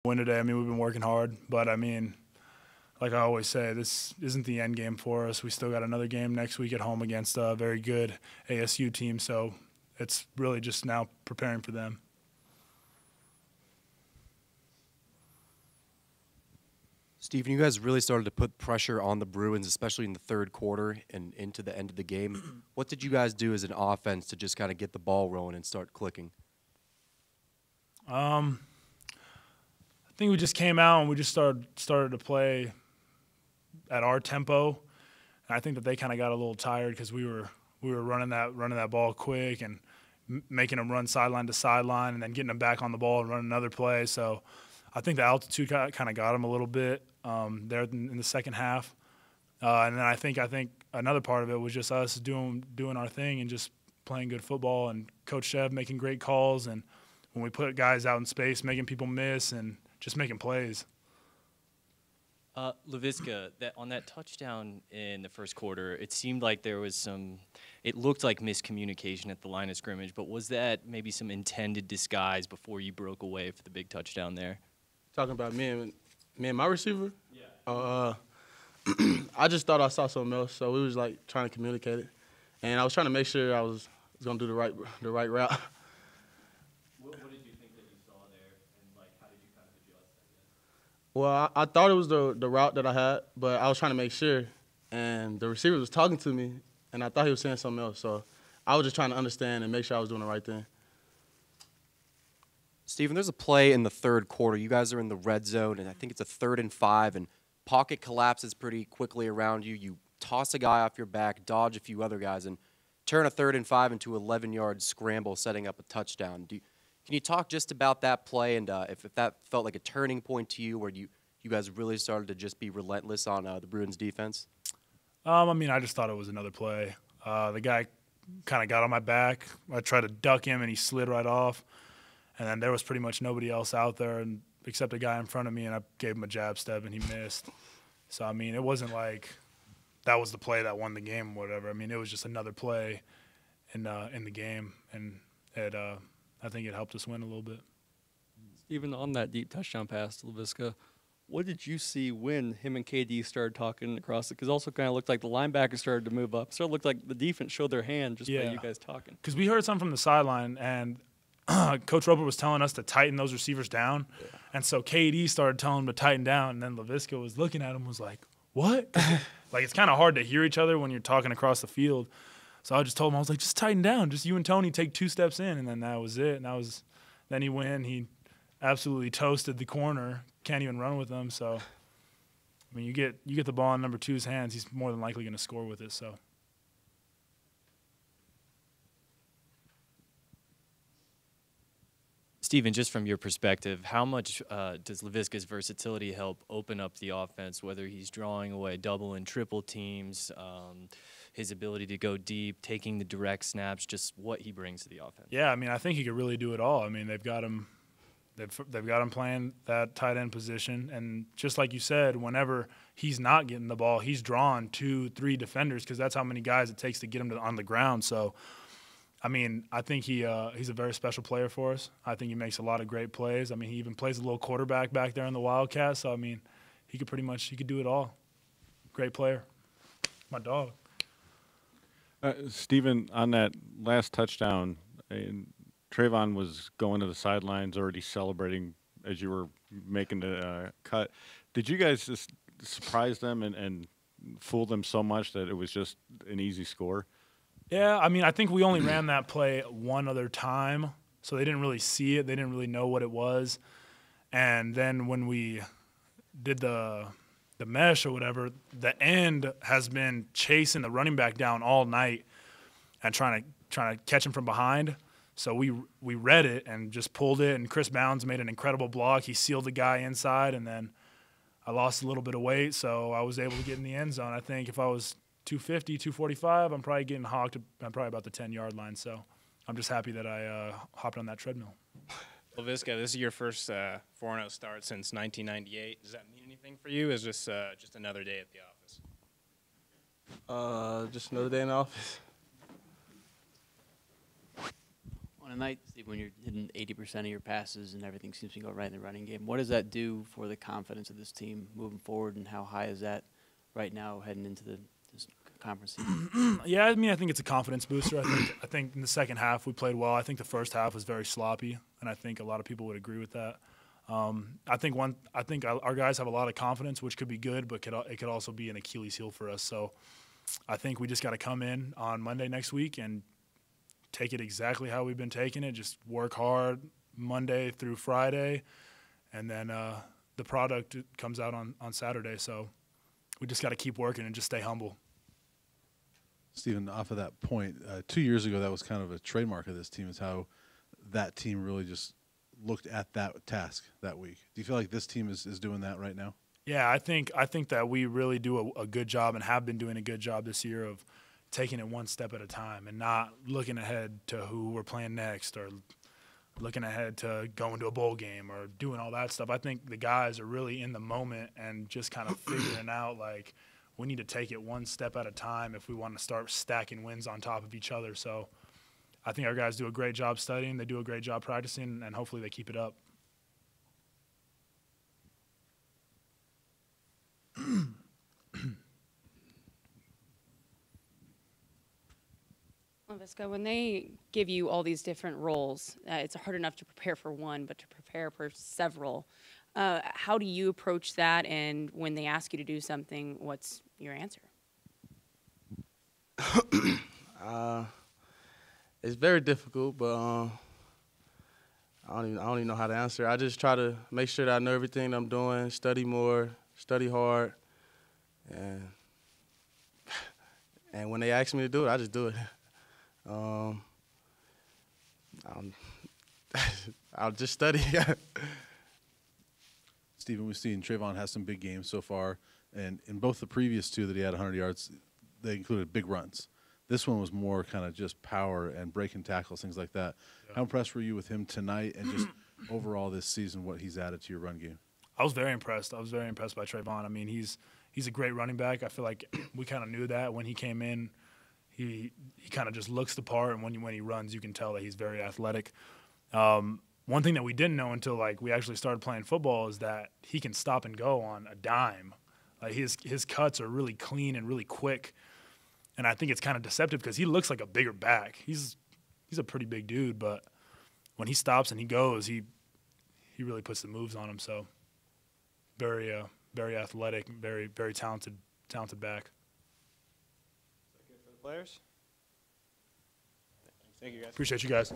win today. I mean, we've been working hard, but I mean, like I always say, this isn't the end game for us. We still got another game next week at home against a very good ASU team, so it's really just now preparing for them. Steven, you guys really started to put pressure on the Bruins, especially in the third quarter and into the end of the game. What did you guys do as an offense to just kind of get the ball rolling and start clicking? I think we just came out and we just started to play at our tempo. And I think that they kind of got a little tired because we were running that ball quick and making them run sideline to sideline and then getting them back on the ball and running another play. So I think the altitude kind of got them a little bit there in the second half. And then I think another part of it was just us doing our thing and just playing good football, and Coach Chev making great calls, and when we put guys out in space, making people miss and just making plays. Laviska, on that touchdown in the first quarter, it seemed like there was it looked like miscommunication at the line of scrimmage, but was that maybe some intended disguise before you broke away for the big touchdown there? Talking about me and my receiver? Yeah. I just thought I saw something else, so we was like trying to communicate it, and I was trying to make sure I was gonna do the right route. What did you think that you saw there, and like how did you kind of adjust, I guess? Well, I thought it was the route that I had, but I was trying to make sure, and the receiver was talking to me, and I thought he was saying something else, so I was just trying to understand and make sure I was doing the right thing. Steven, there's a play in the third quarter. You guys are in the red zone, and I think it's a 3rd and 5, and pocket collapses pretty quickly around you. You toss a guy off your back, dodge a few other guys, and turn a 3rd and 5 into an 11-yard scramble, setting up a touchdown. Can you talk just about that play and if that felt like a turning point to you, where you guys really started to just be relentless on the Bruins defense? I mean, I just thought it was another play. The guy kind of got on my back. I tried to duck him, and he slid right off. And then there was pretty much nobody else out there except a guy in front of me, and I gave him a jab step, and he missed. So, I mean, it wasn't like that was the play that won the game or whatever. I mean, it was just another play in the game, and I think it helped us win a little bit. Even on that deep touchdown pass to Laviska, what did you see when him and KD started talking across it? Because it also kind of looked like the linebackers started to move up. So it looked like the defense showed their hand just by you guys talking. Because we heard something from the sideline, and Coach Roper was telling us to tighten those receivers down. Yeah. And so KD started telling him to tighten down, and then Laviska was looking at him was like, what? Like, it's kind of hard to hear each other when you're talking across the field. So I just told him, I was like, just tighten down. Just you and Tony take 2 steps in, and then that was it. And then he went. He absolutely toasted the corner. Can't even run with him. So, I mean, you get the ball in number 2's hands, he's more than likely going to score with it. So. Steven, just from your perspective, how much does Laviska's versatility help open up the offense, whether he's drawing away double and triple teams, his ability to go deep, taking the direct snaps, just what he brings to the offense? Yeah, I mean, I think he could really do it all. I mean, they've got him playing that tight end position, and just like you said, whenever he's not getting the ball, he's drawn 2-3 defenders because that's how many guys it takes to get him on the ground. So, I mean, I think he's a very special player for us. I think he makes a lot of great plays. I mean, he even plays a little quarterback back there in the Wildcats. So, I mean, he could do it all. Great player. My dog. Steven, on that last touchdown, Trayvon was going to the sidelines already celebrating as you were making the cut. Did you guys just surprise them and fool them so much that it was just an easy score? Yeah, I mean, I think we only ran that play one other time, so they didn't really see it. They didn't really know what it was. And then when we did the mesh or whatever, the end has been chasing the running back down all night and trying to catch him from behind. So we read it and just pulled it, and Chris Bounds made an incredible block. He sealed the guy inside, and then I lost a little bit of weight, so I was able to get in the end zone. I think if I was 250, 245, I'm probably getting hawked. I'm probably about the 10-yard line, so I'm just happy that I hopped on that treadmill. Laviska, this is your first 4-0 start since 1998. Does that mean anything for you? Is this just another day at the office? Just another day in the office. On a night, Steve, when you're hitting 80% of your passes and everything seems to go right in the running game, what does that do for the confidence of this team moving forward, and how high is that right now heading into this conference season? Yeah, I mean, I think it's a confidence booster. I think in the second half we played well. I think the first half was very sloppy, and I think a lot of people would agree with that. I think our guys have a lot of confidence, which could be good, but it could also be an Achilles heel for us. So I think we just got to come in on Monday next week and take it exactly how we've been taking it. Just work hard Monday through Friday, and then the product comes out on Saturday. So we just got to keep working and just stay humble. Stephen, off of that point, 2 years ago, that was kind of a trademark of this team, is how that team really just looked at that task that week. Do you feel like this team is doing that right now? Yeah, I think that we really do a good job and have been doing a good job this year of taking it one step at a time and not looking ahead to who we're playing next or looking ahead to going to a bowl game or doing all that stuff. I think the guys are really in the moment and just kind of figuring out, like, we need to take it one step at a time if we want to start stacking wins on top of each other. So I think our guys do a great job studying. They do a great job practicing, and hopefully they keep it up. Laviska, when they give you all these different roles, it's hard enough to prepare for one, but to prepare for several. How do you approach that? And when they ask you to do something, what's your answer? It's very difficult, but I don't even know how to answer. I just try to make sure that I know everything I'm doing, study more, study hard, and when they ask me to do it, I just do it. I'll just study. Stephen, we've seen Trayvon has some big games so far, and in both the previous two that he had 100 yards, they included big runs. This one was more kind of just power and breaking tackles, things like that. Yeah. How impressed were you with him tonight and just overall this season, what he's added to your run game? I was very impressed. I was very impressed by Trayvon. I mean, he's a great running back. I feel like we kind of knew that when he came in. He kind of just looks the part, and when he runs, you can tell that he's very athletic. One thing that we didn't know until we actually started playing football is that he can stop and go on a dime. Like his cuts are really clean and really quick, and I think it's kind of deceptive because he looks like a bigger back. He's a pretty big dude, but when he stops and he goes, he really puts the moves on him. So very athletic, very very talented back. Good for the players. Thank you guys. Appreciate you guys.